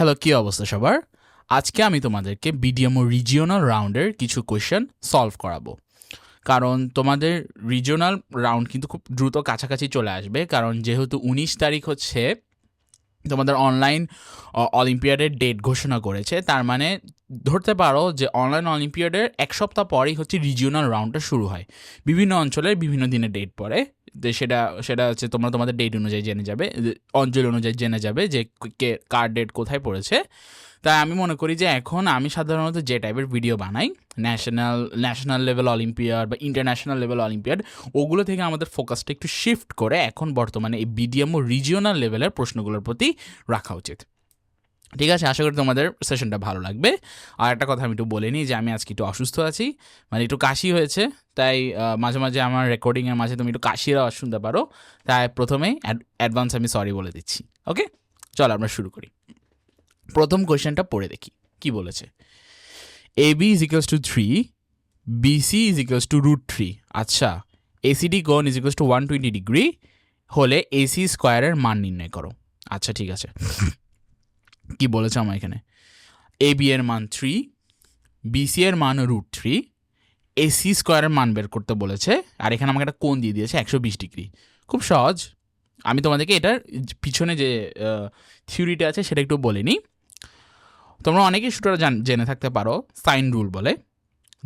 Hello, কী অবস্থা সবার? আজকে আমি তোমাদেরকে বিডিএমও রিজিওনাল রাউন্ডের কিছু কোয়েশ্চেন সলভ করাবো। কারণ তোমাদের রিজিওনাল রাউন্ড কিন্তু খুব দ্রুত কাছাকাছি চলে আসবে, কারণ যেহেতু 19 তারিখ হচ্ছে তোমাদের অনলাইন অলিম্পিয়াডের ডেট ঘোষণা করেছে, তার মানে ধরতে পারো যে অনলাইন অলিম্পিয়াডের এক সপ্তাহ পরেই হচ্ছে রিজিওনাল রাউন্ডটা শুরু হয়। বিভিন্ন অঞ্চলের বিভিন্ন দিনে ডেট পড়ে, সেটা সেটা হচ্ছে তোমরা তোমাদের ডেট অনুযায়ী জেনে যাবে, অঞ্চল অনুযায়ী জেনে যাবে যে কার ডেট কোথায় পড়েছে। তাই আমি মনে করি যে এখন আমি সাধারণত যে টাইপের ভিডিও বানাই, ন্যাশনাল লেভেল অলিম্পিয়াড বা ইন্টারন্যাশনাল লেভেল অলিম্পিয়াড, ওগুলো থেকে আমাদের ফোকাসটা একটু শিফট করে এখন বর্তমানে এই বিডিএমও রিজিওনাল লেভেলের প্রশ্নগুলোর প্রতি রাখা উচিত। ঠিক আছে, আশা করি তোমাদের সেশনটা ভালো লাগবে। আর একটা কথা আমি একটু বলে নিই যে আমি আজকে একটু অসুস্থ আছি, মানে একটু কাশি হয়েছে, তাই মাঝে মাঝে আমার রেকর্ডিংয়ের মাঝে তুমি একটু কাশির আওয়াজ শুনতে পারো। তাই প্রথমেই অ্যাডভান্স আমি সরি বলে দিচ্ছি। ওকে, চলো আমরা শুরু করি। প্রথম কোয়েশ্চেনটা পড়ে দেখি কি বলেছে। AB is equals to 3, BC is equals to √3। আচ্ছা, ACD কোণ ইজ ইকুয়ালস টু 120 ডিগ্রি হলে AC স্কোয়ারের মান নির্ণয় করো। আচ্ছা ঠিক আছে, কি বলেছে আমার এখানে, AB এর মান 3, BC এর মান √3, AC স্কোয়ারের মান বের করতে বলেছে, আর এখানে আমাকে একটা কোণ দিয়ে দিয়েছে 120 ডিগ্রি। খুব সহজ, আমি তোমাদেরকে এটার পিছনে যে থিওরিটা আছে সেটা একটু বলে নিই। তোমরা অনেকেই সূত্রটা জেনে থাকতে পারো, সাইন রুল বলে।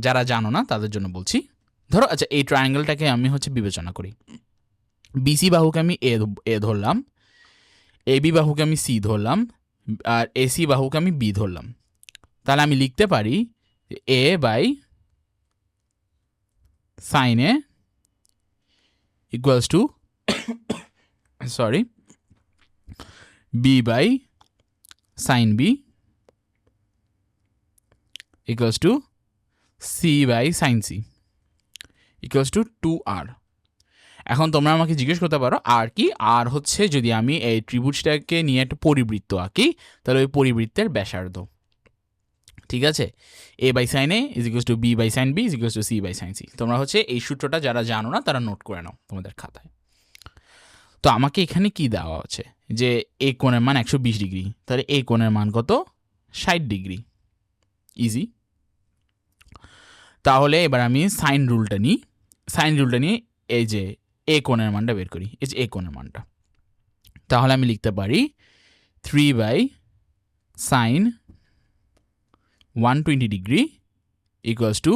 যারা জানো না তাদের জন্য বলছি। ধরো আচ্ছা, এই ট্রায়াঙ্গেলটাকে আমি হচ্ছে বিবেচনা করি। বিসি বাহুকে আমি এ ধরলাম, এবি বাহুকে আমি সি ধরলাম, আর এসি বাহুকে আমি বি ধরলাম। তাহলে আমি লিখতে পারি A by sine A equals to B by sine B equals to C by sine C equals to 2r। এখন তোমরা আমাকে জিজ্ঞেস করতে পারো আর কি, আর হচ্ছে যদি আমি এই ত্রিভুজটাকে নিয়ে একটা পরিবৃত্ত আঁকি, তাহলে ওই পরিবৃত্তের ব্যাসার্ধ। ঠিক আছে, A by sine A is equals to B by sine B is equals to C by sine C. তোমরা হচ্ছে এই সূত্রটা যারা জানো না তারা নোট করে নাও তোমাদের খাতায়। তো আমাকে এখানে কি দেওয়া আছে যে এ কোণের মান 120 ডিগ্রি, তাহলে এ কোণের মান কত, 60 ডিগ্রি। ইজি। তাহলে এবার আমি সাইন রুলটা নিয়ে এই যে এ কোণের মানটা বের করি, এই যে এ কোণের মানটা। তাহলে আমি লিখতে পারি 3 by sine 120 degree equals to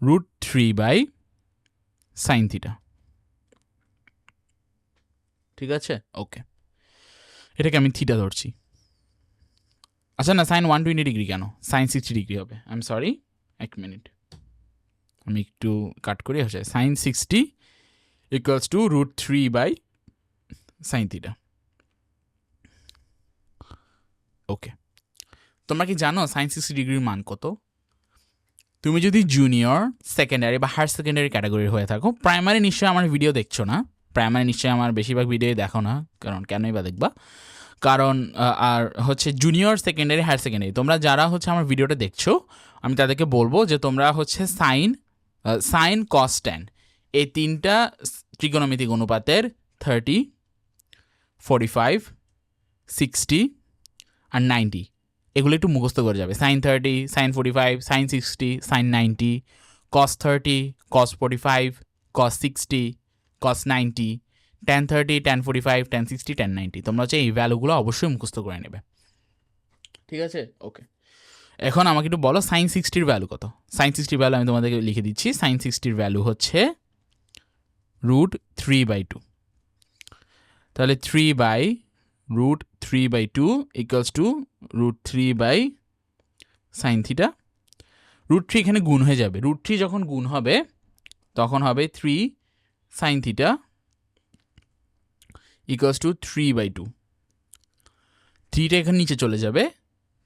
√3 by sine theta. ঠিক আছে, ওকে, এটাকে আমি থিটা ধরছি। আচ্ছা না, সাইন 120 ডিগ্রি কেন, সাইন 60 ডিগ্রি হবে। আই এম সরি, এক মিনিট, আমি একটু কাট করি। হচ্ছে sine 60 equals to √3 by sine theta. Okay, তোমরা কি জানো সাইন 60 ডিগ্রির মান কত? তুমি যদি জুনিয়র, সেকেন্ডারি বা হায়ার সেকেন্ডারি ক্যাটাগরির হয়ে থাকো, প্রাইমারি নিশ্চয়ই আমার ভিডিও দেখছো না, প্রাইমারি নিশ্চয়ই আমার বেশিরভাগ ভিডিও দেখো না, কারণ কেনই বা দেখবা, কারণ আর হচ্ছে জুনিয়র, সেকেন্ডারি, হায়ার সেকেন্ডারি, তোমরা যারা হচ্ছে আমার ভিডিওটা দেখছো, আমি তাদেরকে বলবো যে তোমরা হচ্ছে সাইন কস ট্যান এই তিনটা ত্রিকোণমিতিক অনুপাতের 30, 45, 60 আর 90 এগুলো একটু মুখস্থ করে যাবে। সাইন 30, সাইন 45, সাইন 60, সাইন 90, কস 30, কস 45, কস 60, কস 90, ট্যান 30, ট্যান 45, ট্যান 60, ট্যান 90। তোমরা হচ্ছে এই ভ্যালুগুলো অবশ্যই মুখস্থ করে নেবে। ঠিক আছে, ওকে। এখন আমাকে একটু বলো সাইন 60-র ভ্যালু কত। সাইন 60-র ভ্যালু আমি তোমাদেরকে লিখে দিচ্ছি। সাইন 60-র ভ্যালু হচ্ছে √3/2। তাহলে 3/√3/2 equals to √3 by sine theta. √3 এখানে গুণ হয়ে যাবে, √3 যখন গুণ হবে তখন হবে 3 সাইন থিটা ইকুয়ালস টু 3/2। 3টা এখানে নিচে চলে যাবে,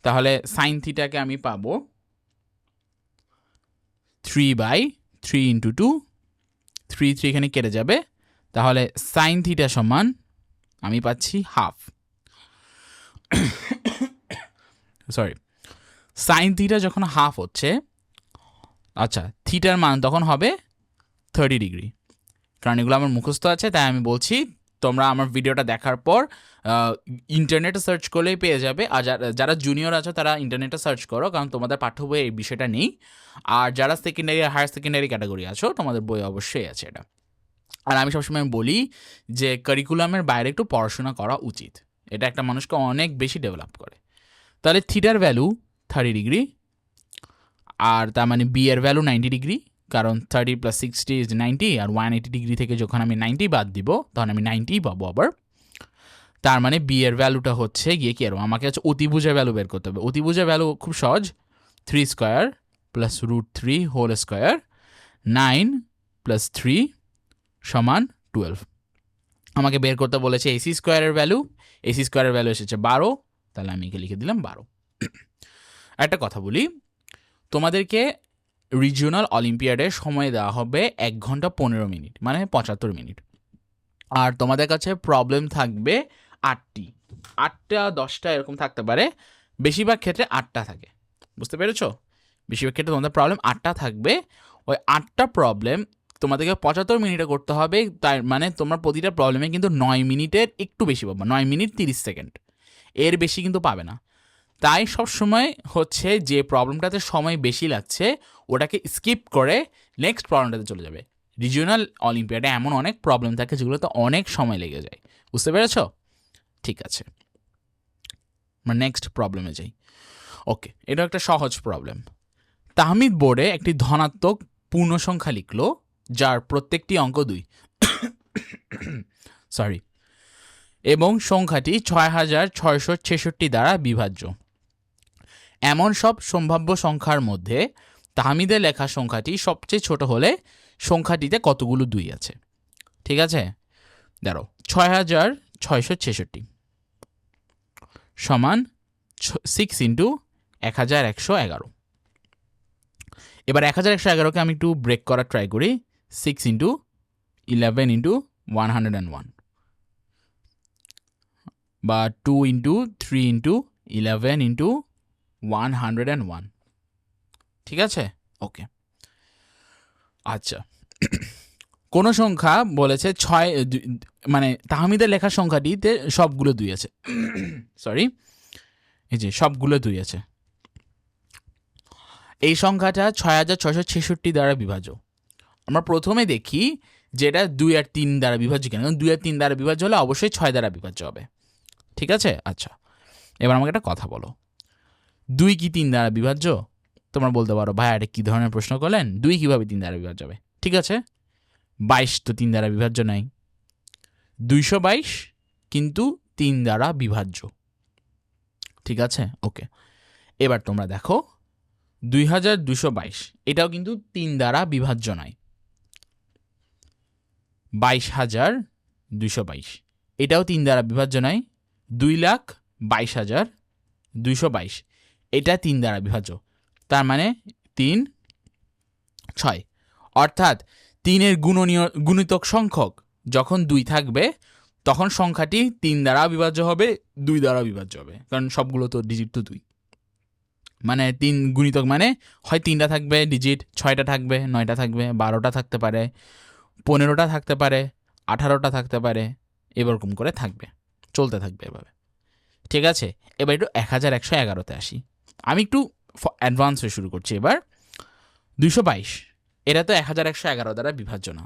তাহলে সাইন থিটাকে আমি পাবো 3/3 ইন্টু 2, 3 এখানে কেটে যাবে, তাহলে সাইন থিটা সমান আমি পাচ্ছি হাফ। সাইন থিটা যখন হাফ হচ্ছে, আচ্ছা থিটার মান তখন হবে 30 ডিগ্রি। কারণ এগুলো আমার মুখস্থ আছে, তাই আমি বলছি তোমরা আমার ভিডিওটা দেখার পর ইন্টারনেটে সার্চ করলেই পেয়ে যাবে। আর যারা জুনিয়র আছো তারা ইন্টারনেটে সার্চ করো, কারণ তোমাদের পাঠ্য বইয়ে এই বিষয়টা নেই। আর যারা সেকেন্ডারি আর হায়ার সেকেন্ডারি ক্যাটাগরি আছো তোমাদের বই অবশ্যই আছে এটা। আর আমি সবসময় বলি যে কারিকুলামের বাইরে একটু পড়াশোনা করা উচিত, এটা একটা মানুষকে অনেক বেশি ডেভেলপ করে। তাহলে থিটার ভ্যালু 30 ডিগ্রি, আর তার মানে বি এর ভ্যালু 90 ডিগ্রি, কারণ 30 + 60 ইজ 90, আর 180 ডিগ্রি থেকে যখন আমি 90 বাদ দিব তখন আমি 90 পাবো আবার। তার মানে বি এর ভ্যালুটা হচ্ছে গিয়ে কি, আর আমাকে হচ্ছে অতিভুজের ভ্যালু বের করতে হবে। অতিভুজের ভ্যালু খুব সহজ, 3 স্কোয়ার প্লাস √3 হোল স্কোয়ার, 9 + 3 সমান 12। আমাকে বের করতে বলেছে এসি স্কোয়ারের ভ্যালু, এসি স্কোয়ারের ভ্যালু এসেছে 12, তাহলে আমি একে লিখে দিলাম 12। একটা কথা বলি, তোমাদেরকে রিজিওনাল অলিম্পিয়াডের সময় দেওয়া হবে 1 ঘন্টা 15 মিনিট, মানে 75 মিনিট। আর তোমাদের কাছে প্রবলেম থাকবে 8টি, 8টা 10টা এরকম থাকতে পারে, বেশিরভাগ ক্ষেত্রে 8টা থাকে, বুঝতে পেরেছো? বেশিরভাগ ক্ষেত্রে তোমাদের প্রবলেম 8টা থাকবে। ওই 8টা প্রবলেম তোমাদেরকে 75 মিনিটে করতে হবে। তার মানে তোমার প্রতিটা প্রবলেমে কিন্তু 9 মিনিটের একটু বেশি পাবে, 9 মিনিট 30 সেকেন্ড, এর বেশি কিন্তু পাবে না। তাই সবসময় হচ্ছে যে প্রবলেমটাতে সময় বেশি লাগছে ওটাকে স্কিপ করে নেক্সট প্রবলেমটাতে চলে যাবে। রিজিওনাল অলিম্পিয়াডে এমন অনেক প্রবলেম থাকে যেগুলোতে অনেক সময় লেগে যায়, বুঝতে পেরেছ? ঠিক আছে, আমরা নেক্সট প্রবলেমে যাই। ওকে, এটা একটা সহজ প্রবলেম। তাহমিদ বোর্ডে একটি ধনাত্মক পূর্ণ সংখ্যা লিখলো যার প্রত্যেকটি অঙ্ক 2, সরি, এবং সংখ্যাটি 6666 দ্বারা বিভাজ্য। এমন সব সম্ভাব্য সংখ্যার মধ্যে তাহমিদের লেখা সংখ্যাটি সবচেয়ে ছোট হলে সংখ্যাটিতে কতগুলো 2 আছে? ঠিক আছে, দেখো 6666 সমান 6 × 1111। এবার 1111কে আমি একটু ব্রেক করার ট্রাই করি, 6 × 11 × 101, বা 2 × 3 × 11 × 101। ঠিক আছে, ওকে। আচ্ছা, কোনো সংখ্যা বলেছে 6, মানে তাহমিদের লেখা সংখ্যাটিতে সবগুলো 2 আছে, সরি, এই যে সবগুলো 2 আছে। এই সংখ্যাটা 6666 দ্বারা বিভাজ্য। আমরা প্রথমে দেখি যেটা 2 আর 3 দ্বারা বিভাজ্য কেন, 2 আর 3 দ্বারা বিভাজ্য হলে অবশ্যই 6 দ্বারা বিভাজ্য হবে। ঠিক আছে, আচ্ছা, এবার আমাকে একটা কথা বলো, 2 কি 3 দ্বারা বিভাজ্য? তোমরা বলতে পারো ভাই এটা কী ধরনের প্রশ্ন করলেন, 2 কীভাবে 3 দ্বারা বিভাজ্য হবে? ঠিক আছে, 22 তো 3 দ্বারা বিভাজ্য নাই, 222 কিন্তু 3 দ্বারা বিভাজ্য। ঠিক আছে, ওকে। এবার তোমরা দেখো 2222 এটাও কিন্তু 3 দ্বারা বিভাজ্য নয়। 22222 এটাও 3 দ্বারা বিভাজ্য নয়। 2,22,222 এটা 3 দ্বারা বিভাজ্য। তার মানে 3, 6, অর্থাৎ 3-এর গুণিতক সংখ্যক যখন 2 থাকবে তখন সংখ্যাটি 3 দ্বারা বিভাজ্য হবে, 2 দ্বারা বিভাজ্য হবে, কারণ সবগুলো তো ডিজিট তো 2। মানে 3 গুণিতক মানে হয় 3টা থাকবে ডিজিট, 6টা থাকবে, 9টা থাকবে, 12টা থাকতে পারে, 15টা থাকতে পারে, 18টা থাকতে পারে, এরকম করে থাকবে, চলতে থাকবে এভাবে। ঠিক আছে, এবার একটু 1111তে আসি। আমি একটু অ্যাডভান্স হয়ে শুরু করছি এবার। 222 এটা তো 1111 দ্বারা বিভাজ্য না,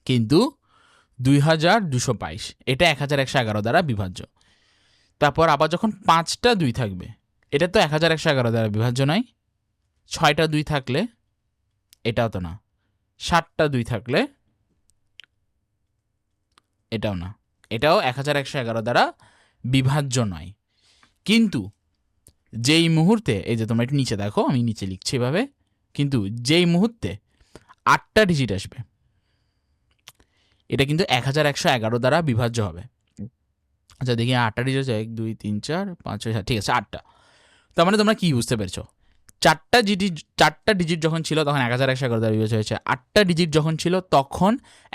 কিন্তু 2222 এটা 1111 দ্বারা বিভাজ্য। তারপর আবার যখন 5টা 2 থাকবে এটা তো 1111 দ্বারা বিভাজ্য নয়। 6টা 2 থাকলে এটাও তো না, 7টা 2 থাকলে এটাও না, এটাও 1111 দ্বারা বিভাজ্য নয়। কিন্তু যেই মুহূর্তে, এই যে তোমরা একটু নিচে দেখো, আমি নিচে লিখছি এভাবে, কিন্তু যেই মুহূর্তে 8টা ডিজিট আসবে এটা কিন্তু 1111 দ্বারা বিভাজ্য হবে। আচ্ছা দেখি 8টা ডিজিট, 1 2 3 4 5 6 7, ঠিক আছে 8টা। তার মানে তোমরা কি বুঝতে পেরেছো, 4টা ডিজিট যখন ছিল তখন 1111 দ্বারা বিভাজ্য হয়েছে, 8টা ডিজিট যখন ছিল তখন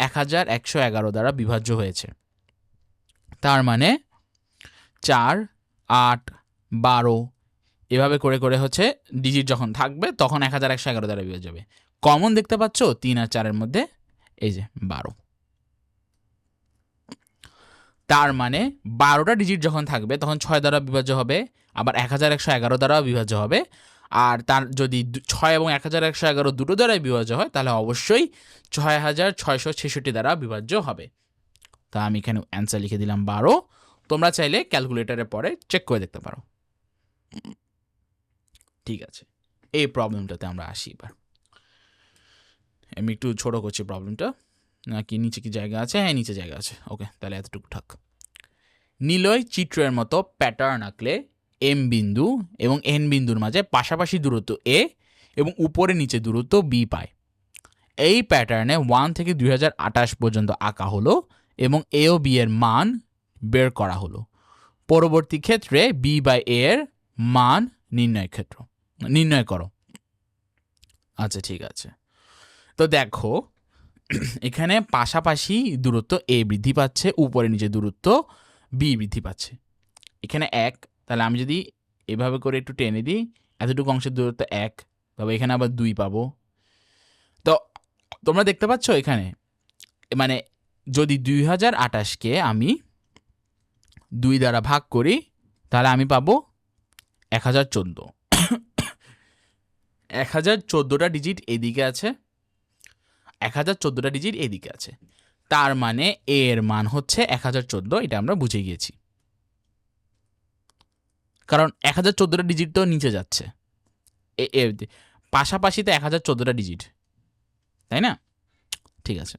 1111 দ্বারা বিভাজ্য হয়েছে। তার মানে 4, 8, 12 এভাবে করে করে হচ্ছে ডিজিট যখন থাকবে তখন 1111 দ্বারা বিভাজ্য হবে। কমন দেখতে পাচ্ছ 3 আর 4-এর মধ্যে, এই যে 12। তার মানে 12টা ডিজিট যখন থাকবে তখন 6 দ্বারা বিভাজ্য হবে, আবার 1111 দ্বারাও বিভাজ্য হবে। আর তার যদি 6 এবং 1111 দুটো দ্বারাই বিভাজ্য হয় তাহলে অবশ্যই 6666 দ্বারা বিভাজ্য হবে। তা আমি এখানে অ্যান্সার লিখে দিলাম 12। তোমরা চাইলে ক্যালকুলেটরে পরে চেক করে দেখতে পারো। ঠিক আছে, এই প্রবলেমটাতে আমরা আসি। এবার আমি একটু ছোট করছি প্রবলেমটা, নাকি নিচে কি জায়গা আছে? হ্যাঁ, নিচে জায়গা আছে। ওকে, তাহলে এতটুকু থাক। নিলয় চিত্রের মতো প্যাটার্ন আঁকলে এম বিন্দু এবং এন বিন্দুর মাঝে পাশাপাশি দূরত্ব এ এবং উপরে নিচে দূরত্ব বি পায়। এই প্যাটার্নে 1 থেকে 2028 পর্যন্ত আঁকা হলো এবং এ ও বি এর মান বের করা হলো। পরবর্তী ক্ষেত্রে বি বাই এ এর মান নির্ণয় করো। আচ্ছা, ঠিক আছে। তো দেখো, এখানে পাশাপাশি দূরত্ব এ বৃদ্ধি পাচ্ছে, উপরে নিচে দূরত্ব বি বৃদ্ধি পাচ্ছে। এখানে 1, তাহলে আমি যদি এভাবে করে একটু টেনে দিই, এতটুকু অংশের দূরত্ব 1, তবে এখানে আবার 2 পাবো। তো তোমরা দেখতে পাচ্ছ এখানে, মানে যদি 2028কে আমি 2 দ্বারা ভাগ করি তাহলে আমি পাবো 1014। 1014টা ডিজিট এদিকে আছে, 1014টা ডিজিট এদিকে আছে। তার মানে এ এর মান হচ্ছে 1014, এটা আমরা বুঝে গিয়েছি। কারণ 1014টা ডিজিট তো নিচে যাচ্ছে, পাশাপাশিতে 1014টা ডিজিট, তাই না? ঠিক আছে,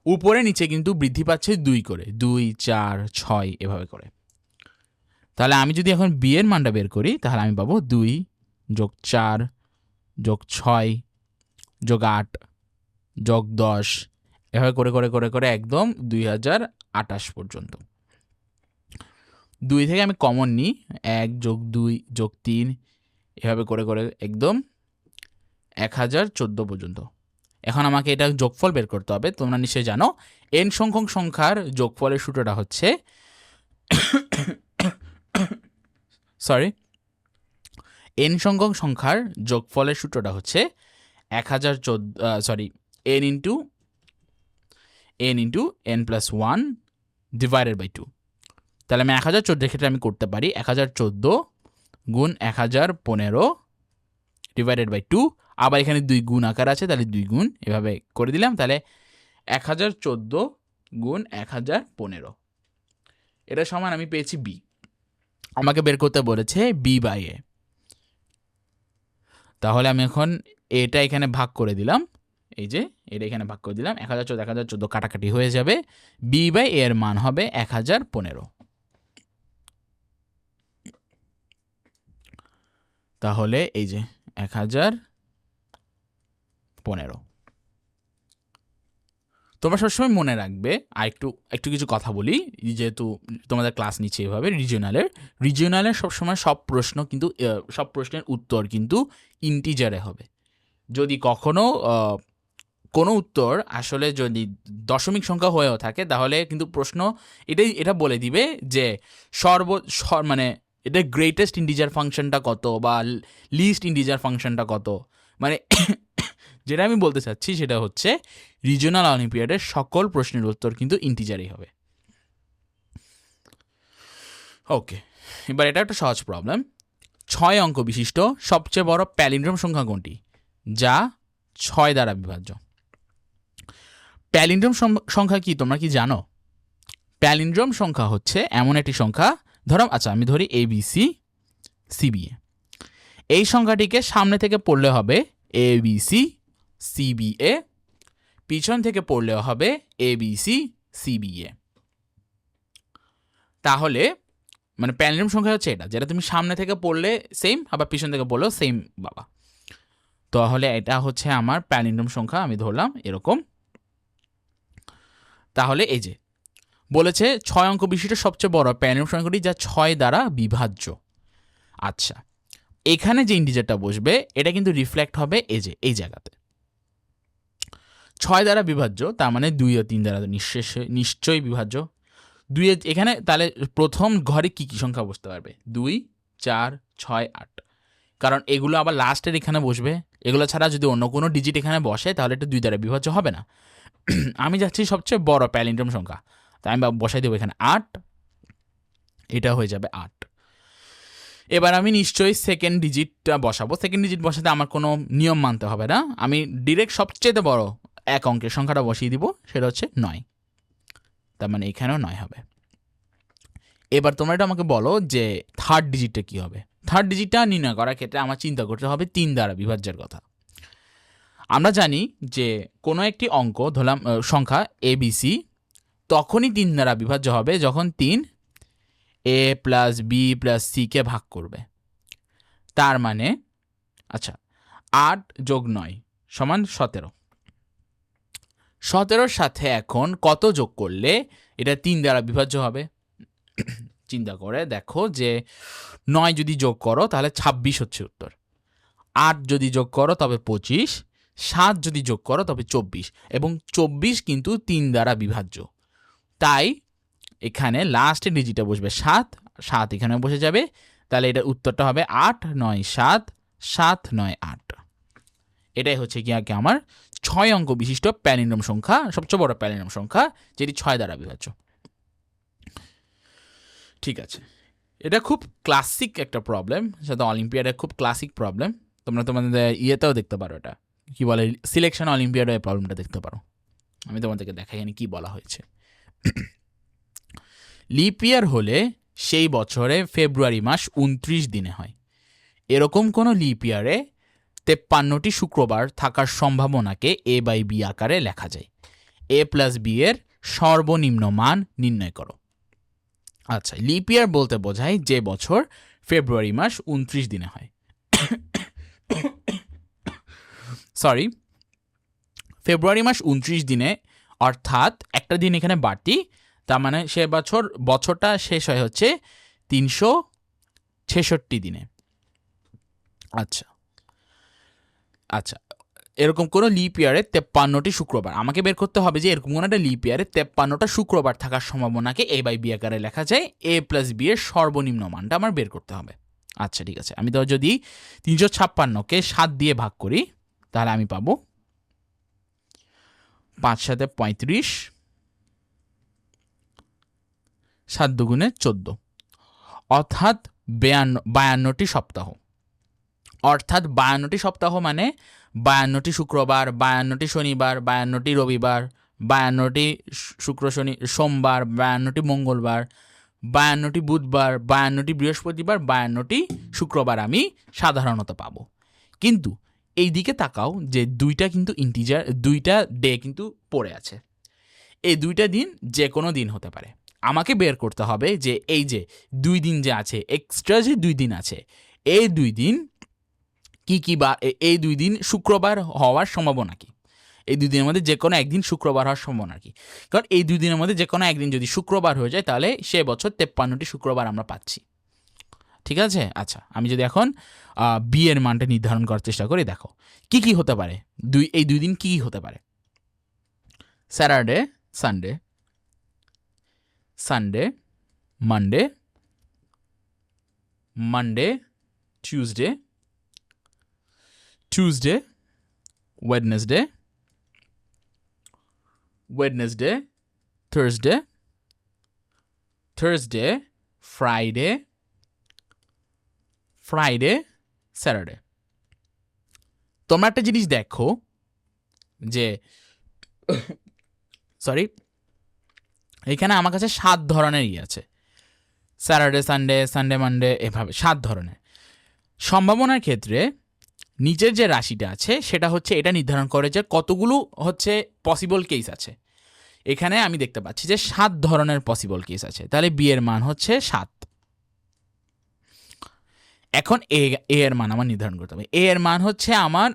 উপরে নিচে কিন্তু বৃদ্ধি পাচ্ছে 2 করে, 2, 4, 6 এভাবে করে। তাহলে আমি যদি এখন বি এর মানটা বের করি তাহলে আমি পাবো 2 যোগ 4 যোগ 6 যোগ 8 যোগ 10, এভাবে করে করে করে করে একদম 2028 পর্যন্ত। 2 থেকে আমি কমন নিই, 1 যোগ 2 যোগ 3, এভাবে করে করে একদম 1014 পর্যন্ত। এখন আমাকে এটা যোগফল বের করতে হবে। তোমরা নিশ্চয়ই জানো n সংখ্যক সংখ্যার যোগফলের সূত্রটা হচ্ছে n সংখ্যক সংখ্যার যোগফলের সূত্রটা হচ্ছে 1014 n into n+1 divided by 2। তাহলে আমি 1014 ক্ষেত্রে আমি করতে পারি 1014 গুণ 1015 ডিভাইডেড বাই 2, আবার এখানে 2 গুণ আকার আছে, তাহলে 2 গুণ এভাবে করে দিলাম। তাহলে 1014 গুণ 1015, এটা সমান আমি পেয়েছি বি। আমাকে বের করতে বলেছে বি বাই এ। তাহলে আমি এখন এটা এখানে ভাগ করে দিলাম, এই যে এটা এখানে ভাগ করে দিলাম, 1014 কাটাকাটি হয়ে যাবে, বি বাই এর মান হবে 1015। তাহলে এই যে 1015। তোমরা সবসময় মনে রাখবে, আর একটু কিছু কথা বলি, যেহেতু তোমাদের ক্লাস নিচ্ছে এভাবে রিজিওনালের সবসময় সব প্রশ্নের উত্তর কিন্তু ইন্টিজারে হবে। যদি কখনো কোনো উত্তর আসলে যদি দশমিক সংখ্যা হয়েও থাকে তাহলে কিন্তু প্রশ্ন এটা বলে দিবে যে মানে এটা গ্রেটেস্ট ইন্টিজার ফাংশনটা কত বা লিস্ট ইন্টিজার ফাংশনটা কত। মানে যেটা আমি বলতে চাচ্ছি সেটা হচ্ছে রিজিওনাল অলিম্পিয়াডের সকল প্রশ্নের উত্তর কিন্তু ইন্টিজারই হবে। ওকে, এবার এটা একটা সহজ প্রবলেম। 6 অঙ্ক বিশিষ্ট সবচেয়ে বড় প্যালিন্ড্রোম সংখ্যা কোনটি যা 6 দ্বারা বিভাজ্য? প্যালিন্ড্রোম সংখ্যা কি তোমরা কি জানো? প্যালিন্ড্রোম সংখ্যা হচ্ছে এমন একটি সংখ্যা, আমি ধরি ABC CBA। এই সংখ্যাটিকে সামনে থেকে পড়লে হবে ABC CBA, পিছন থেকে পড়লেও হবে ABC CBA। তাহলে মানে প্যালিন্ড্রোম সংখ্যা হচ্ছে এটা, যেটা তুমি সামনে থেকে পড়লে সেম, আবার পিছন থেকে পড়লেও সেম বাবা। তাহলে এটা হচ্ছে আমার প্যালিন্ড্রোম সংখ্যা, আমি ধরলাম এরকম। তাহলে এই যে বলেছে 6 অঙ্ক বিশিষ্ট সবচেয়ে বড় প্যালিন্ড্রোম সংখ্যাটি যা 6 দ্বারা বিভাজ্য। আচ্ছা, এখানে যে ইন্টিজারটা বসবে এটা কিন্তু রিফ্লেক্ট হবে এই জায়গাতে। 6 দ্বারা বিভাজ্য, তার মানে 2 ও 3 দ্বারা নিশ্চয়ই বিভাজ্য। 2 এখানে তাহলে প্রথম ঘরে কি কি সংখ্যা বসতে পারবে? 2, 4, 6, 8, কারণ এগুলো আবার লাস্টের এখানে বসবে। এগুলো ছাড়া যদি অন্য কোনো ডিজিট এখানে বসে তাহলে এটা 2 দ্বারা বিভাজ্য হবে না। আমি যাচ্ছি সবচেয়ে বড় প্যালিন্ড্রোম সংখ্যা, তাই আমি বসাই দেবো এখানে 8, এটা হয়ে যাবে 8। এবার আমি নিশ্চয়ই সেকেন্ড ডিজিটটা বসাবো। সেকেন্ড ডিজিট বসাতে আমার কোনো নিয়ম মানতে হবে না, আমি ডিরেক্ট সবচেয়ে বড় এক অঙ্কের সংখ্যাটা বসিয়ে দিব, সেটা হচ্ছে 9। তার মানে এখানেও 9 হবে। এবার তোমরা এটা আমাকে বলো যে থার্ড ডিজিটটা কী হবে। থার্ড ডিজিটটা নির্ণয় করার ক্ষেত্রে আমার চিন্তা করতে হবে 3 দ্বারা বিভাজ্যের কথা। আমরা জানি যে কোনো একটি অঙ্ক ধরলাম সংখ্যা ABC তখনই 3 দ্বারা বিভাজ্য হবে যখন 3 A প্লাস বি প্লাস সিকে ভাগ করবে। তার মানে আচ্ছা 8 যোগ 9 সমান 17। 17-র সাথে এখন কত যোগ করলে এটা 3 দ্বারা বিভাজ্য হবে? চিন্তা করে দেখো যে 9 যদি যোগ করো তাহলে 26 হচ্ছে উত্তর, 8 যদি যোগ করো তবে 25, 7 যদি যোগ করো তবে 24, এবং 24 কিন্তু 3 দ্বারা বিভাজ্য। তাই এখানে লাস্টে ডিজিটে বসবে 7, 7 এখানে বসে যাবে, তাহলে এটা উত্তরটা হবে 8 9 7, 7 9 8। এটাই হচ্ছে কি আগে আমার 6 অঙ্ক বিশিষ্ট প্যালিন্ড্রোম সংখ্যা, সবচেয়ে বড় প্যালিন্ড্রোম সংখ্যা, যেটি 6 দ্বারা বিভাজ্য। ঠিক আছে, এটা খুব ক্লাসিক একটা প্রবলেম, সেটা অলিম্পিয়াডে খুব ক্লাসিক প্রবলেম। তোমরা তোমাদের ইয়েতেও দেখতে পারো, এটা কি বলে সিলেকশন অলিম্পিয়াডে এই প্রবলেমটা দেখতে পারো। আমি তোমাদেরকে দেখাই এখানে কি বলা হয়েছে। লিপ ইয়ার হলে সেই বছরে ফেব্রুয়ারি মাস 29 দিনে হয়। এরকম কোনো লিপ ইয়ারে 53টি শুক্রবার থাকার সম্ভাবনাকে A/B আকারে লেখা যায়। A প্লাস বি এর সর্বনিম্ন মান নির্ণয় করো। আচ্ছা, লিপ ইয়ার বলতে বোঝায় যে বছর ফেব্রুয়ারি মাস 29 দিনে হয়। সরি, ফেব্রুয়ারি মাস 29 দিনে, অর্থাৎ একটা দিন এখানে বাড়তি, তার মানে সে বছরটা শেষ হয় হচ্ছে 366 দিনে। আচ্ছা আচ্ছা, এরকম কোনো লিপ ইয়ারে 53টি শুক্রবার, আমাকে বের করতে হবে যে এরকম কোনো একটা লিপ ইয়ারে 53টা শুক্রবার থাকার সম্ভাবনাকে A/B আকারে লেখা যায়। A প্লাস বি এর সর্বনিম্ন মানটা আমার বের করতে হবে। আচ্ছা ঠিক আছে, আমি তো যদি 356কে 7 দিয়ে ভাগ করি তাহলে আমি পাবো 5 7 35, 7 দুগুণে 14, অর্থাৎ 52টি সপ্তাহ। অর্থাৎ 52টি সপ্তাহ মানে 52টি শুক্রবার, 52টি শনিবার, 52টি রবিবার, 52টি শুক্র শনি সোমবার, 52টি মঙ্গলবার, 52টি বুধবার, 52টি বৃহস্পতিবার, 52টি শুক্রবার আমি সাধারণত পাবো। কিন্তু এই দিকে তাকাও যে দুইটা কিন্তু ইন্টিজার, দুইটা ডে কিন্তু পড়ে আছে। এই দুইটা দিন যে কোনো দিন হতে পারে। আমাকে বের করতে হবে যে এই যে 2 দিন যে আছে, এক্সট্রা যে 2 দিন আছে, এই 2 দিন কি কি, বা এই 2 দিন শুক্রবার হওয়ার সম্ভাবনা কি, এই 2 দিনের মধ্যে যে কোনো একদিন শুক্রবার হওয়ার সম্ভাবনা কি। কারণ এই 2 দিনের মধ্যে যে কোনো একদিন যদি শুক্রবার হয়ে যায় তাহলে সে বছর 53টি শুক্রবার আমরা পাচ্ছি। ঠিক আছে, আচ্ছা আমি যদি এখন বি এর মানটা নির্ধারণ করার চেষ্টা করি, দেখো কি কি হতে পারে, এই 2 দিন কি কি হতে পারে। Saturday Sunday, Sunday Monday, Monday Tuesday, Tuesday Wednesday, Wednesday Thursday, Thursday Friday, Friday Saturday. তোমরা একটা জিনিস দেখো যে সরি, এখানে আমার কাছে 7 ধরনের আছে, স্যাটারডে সানডে, সানডে মানডে, এভাবে 7 ধরনের। সম্ভাবনার ক্ষেত্রে নিচের যে রাশিটা আছে সেটা হচ্ছে এটা নির্ধারণ করে যে কতগুলো হচ্ছে পসিবল কেস আছে। এখানে আমি দেখতে পাচ্ছি যে 7 ধরনের পসিবল কেস আছে, তাহলে বি এর মান হচ্ছে 7। এখন এ এর মান আমার নির্ধারণ করতে হবে। এ এর মান হচ্ছে আমার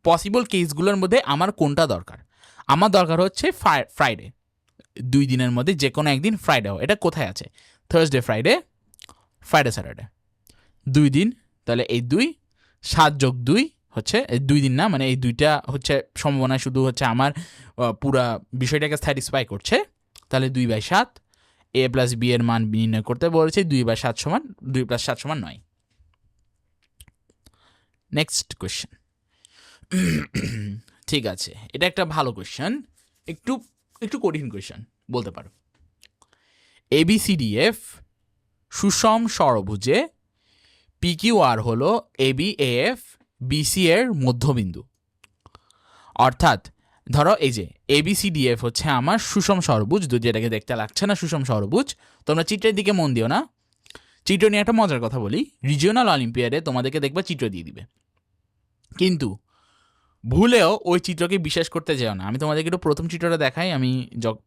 পসিবল কেসগুলোর মধ্যে আমার কোনটা দরকার। আমার দরকার হচ্ছে ফ্রাইডে, 2 দিনের মধ্যে যে কোনো একদিন ফ্রাইডে হয়। এটা কোথায় আছে? থার্সডে ফ্রাইডে, ফ্রাইডে স্যাটারডে, 2 দিন, তাহলে এই 2 7 যোগ 2 হচ্ছে 2 দিন না, মানে এই 2টা হচ্ছে সম্ভাবনা শুধু হচ্ছে আমার পুরা বিষয়টাকে স্যাটিসফাই করছে। তাহলে 2/7, এ প্লাস বি এর মান নির্ণয় করতে বলেছে, 2/7 সমান 2 + 7 = 9। Next question. ঠিক আছে, এটা একটা ভালো কোয়েশ্চেন, একটু কঠিন কোয়েশ্চেন, বলতে পারো ABCDF সুষম ষড়ভুজে PQR হলো ABAF BC এর মধ্যবিন্দু। অর্থাৎ ধরো এই যে ABCDF হচ্ছে আমার সুষম ষড়ভুজ, যেটাকে দেখতে লাগছে না সুষম ষড়ভুজ। তোমরা চিত্রের দিকে মন দিও না, চিত্র নিয়ে একটা মজার কথা বলি, রিজিওনাল অলিম্পিয়াডে তোমাদেরকে দেখবা চিত্র দিয়ে দিবে, কিন্তু ভুলেও ওই চিত্রকে বিশ্বাস করতে যেও না। আমি তোমাদেরকে একটু প্রথম চিত্রটা দেখাই, আমি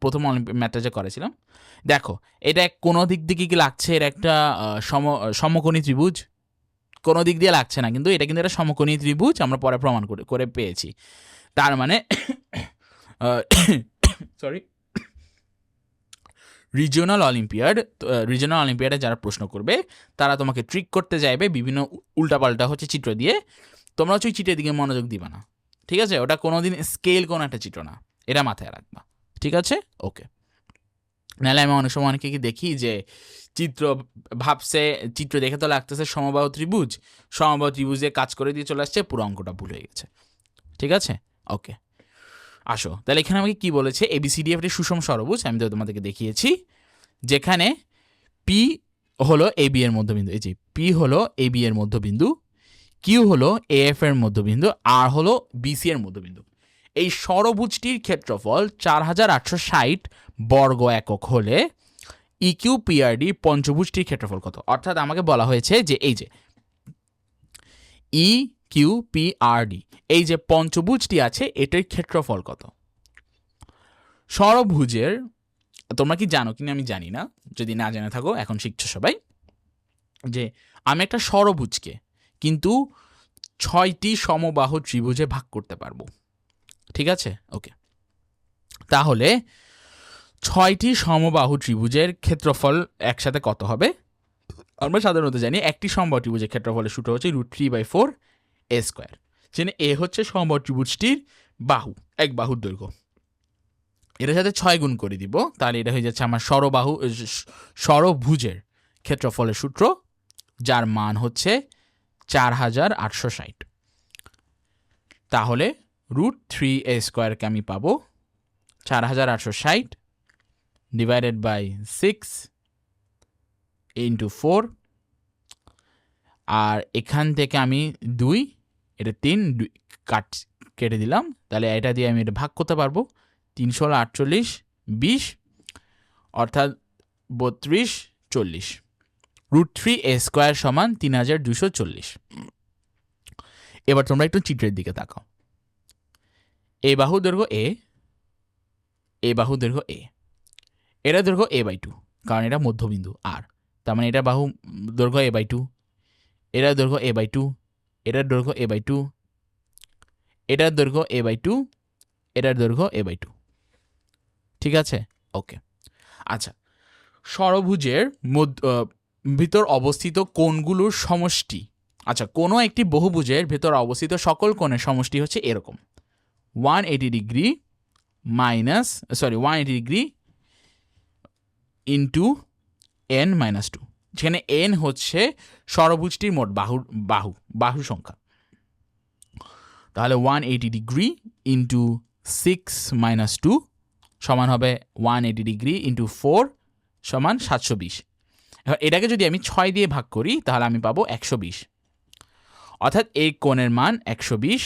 প্রথম অলিম্পিক ম্যাথটা যে করেছিলাম। দেখো এটা কোনো দিক দিয়ে কি লাগছে, এর একটা সমকোণী ত্রিভুজ, কোনো দিক দিয়ে লাগছে না, কিন্তু এটা কিন্তু একটা সমকোণী ত্রিভুজ, আমরা পরে প্রমাণ করে পেয়েছি। তার মানে সরি, রিজিওনাল অলিম্পিয়াডে যারা প্রশ্ন করবে তারা তোমাকে ট্রিক করতে চাইবে বিভিন্ন উল্টাপাল্টা হচ্ছে চিত্র দিয়ে, তোমরা হচ্ছে ওই চিত্রের দিকে মনোযোগ দিবা না, ঠিক আছে? ওটা কোনোদিন স্কেল কোনো একটা চিত্র না, এটা মাথায় রাখবা, ঠিক আছে? ওকে। নাহলে আমি অনেক সময় অনেকে কি দেখি যে চিত্র ভাবছে, চিত্র দেখে তো লাগতেছে সমবাহু ত্রিভুজে কাজ করে দিয়ে চলে আসছে, পুরো অঙ্কটা ভুল হয়ে গেছে, ঠিক আছে? ওকে, আসো তাহলে এখানে আমাকে কি বলেছে, ABCDF এর সুষম ষড়ভুজ আমি তো তোমাদেরকে দেখিয়েছি, যেখানে P হলো AB এর মধ্যবিন্দু, এই যে P হলো AB এর মধ্যবিন্দু, Q হলো AF এর মধ্যবিন্দু, R হলো BC এর মধ্যবিন্দু। এই ষড়ভুজটির ক্ষেত্রফল 4860 বর্গ একক হলে EQPRD পঞ্চভুজটির ক্ষেত্রফল কত? অর্থাৎ আমাকে বলা হয়েছে যে এই যে EQPRD এই যে পঞ্চভুজটি আছে এটার ক্ষেত্রফল কত? ষড়ভুজের তোমরা কি জানো কিনা আমি জানি না, যদি না জেনে থাকো এখন শিখছো সবাই, যে আমি একটা ষড়ভুজকে কিন্তু 6টি সমবাহু ত্রিভুজে ভাগ করতে পারবো, ঠিক আছে? ওকে, তাহলে 6টি সমবাহু ত্রিভুজের ক্ষেত্রফল একসাথে কত হবে? আমরা সাধারণত জানি একটি সমবাহু ত্রিভুজের ক্ষেত্রফলের সূত্র হচ্ছে √3/4 a স্কোয়ার, যেখানে এ হচ্ছে সমবাহু ত্রিভুজটির বাহু, এক বাহুর দৈর্ঘ্য, এটার সাথে 6 গুণ করে দিব, তাহলে এটা হয়ে যাচ্ছে আমার ষড়ভুজের ক্ষেত্রফলের সূত্র, যার মান হচ্ছে 4860। তাহলে √3a স্কোয়ারকে আমি পাবো 4860 ডিভাইডেড বাই 6 ইন্টু 4, আর এখান থেকে আমি 2, এটা 3 কেটে দিলাম, তাহলে এটা দিয়ে আমি এটা ভাগ করতে পারবো, 348 20 অর্থাৎ 32 40, √3a স্কোয়ার সমান 3240। এবার তোমরা একটু চিত্রের দিকে তাকাও, এই বাহু দৈর্ঘ্য A, এই বাহু দৈর্ঘ্য A, এটা দৈর্ঘ্য a/2, কারণ এটা মধ্যবিন্দু R, তার মানে এটা বাহু দৈর্ঘ্য a/2, এটার দৈর্ঘ্য a/2, এটার দৈর্ঘ্য a/2, এটার দৈর্ঘ্য a/2, এটার দৈর্ঘ্য a/2, ঠিক আছে? ওকে, আচ্ছা, ষড়ভুজের ভিতর অবস্থিত কোণগুলোর সমষ্টি, আচ্ছা কোনো একটি বহুভুজের ভেতর অবস্থিত সকল কোণের সমষ্টি হচ্ছে এরকম 180 ডিগ্রি ইন্টু n-2, যেখানে n হচ্ছে ষড়ভুজটির মোট বাহু সংখ্যা, তাহলে 180 ডিগ্রি ইন্টু 6 - 2 সমান হবে 180 ডিগ্রি ইন্টু 4 সমান 720। এবার এটাকে যদি আমি 6 দিয়ে ভাগ করি তাহলে আমি পাবো 120, অর্থাৎ এই কোণের মান 120,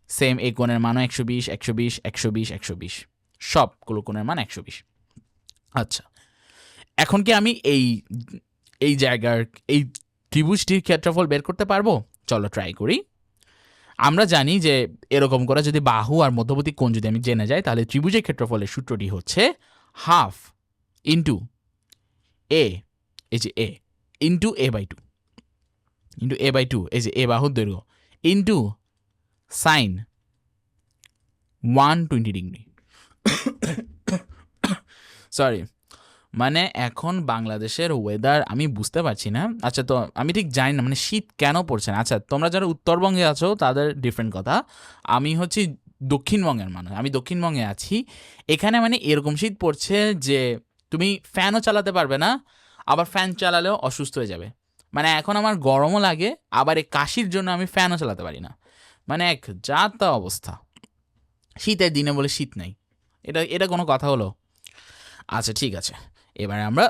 সেম এই কোণের মানও 120 120 120 120, সবগুলো কোণের মান 120। আচ্ছা, এখন কি আমি এই জায়গার এই ত্রিভুজটির ক্ষেত্রফল বের করতে পারবো? চলো ট্রাই করি। আমরা জানি যে এরকম করে যদি বাহু আর মধ্যবর্তী কোণ যদি আমি জেনে যাই, তাহলে ত্রিভুজের ক্ষেত্রফলের সূত্রটি হচ্ছে হাফ ইন্টু a, এই যে a ইন্টু a/2 এই যে a বাহুর দৈর্ঘ্য ইন্টু সাইন 120 ডিগ্রি। সরি, মানে এখন বাংলাদেশের ওয়েদার আমি বুঝতে পারছি না। আচ্ছা, তো আমি ঠিক জানি না মানে শীত কেন পড়ছে না। আচ্ছা, তোমরা যারা উত্তরবঙ্গে আছো তাদের ডিফারেন্ট কথা, আমি হচ্ছি দক্ষিণবঙ্গের মানুষ, আমি দক্ষিণবঙ্গে আছি। এখানে মানে এরকম শীত পড়ছে যে তুমি ফ্যানও চালাতে পারবে না, আবার ফ্যান চালালেও অসুস্থ হয়ে যাবে। মানে এখন আমার গরমও লাগে, আবার এই কাশির জন্য আমি ফ্যানও চালাতে পারি না, মানে এক যা তা অবস্থা। শীতের দিনে বলে শীত নাই, এটা কোনো কথা হলো? আচ্ছা ঠিক আছে, এবারে আমরা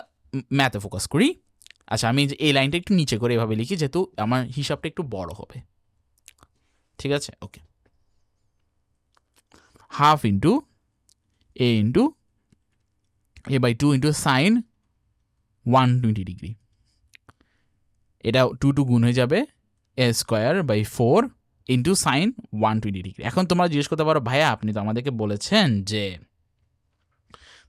ম্যাথে ফোকাস করি। আচ্ছা আমি এই লাইনটা একটু নিচে করে এভাবে লিখি, যেহেতু আমার হিসাবটা একটু বড় হবে। ঠিক আছে, okay. Half into A into a/2 into sine 120 degree, এটা 2 গুণ হয়ে যাবে a²/4 ইন্টু সাইন 120 ডিগ্রি। এখন তোমরা জিজ্ঞেস করতে পারো, ভাইয়া আপনি তো আমাদেরকে বলেছেন যে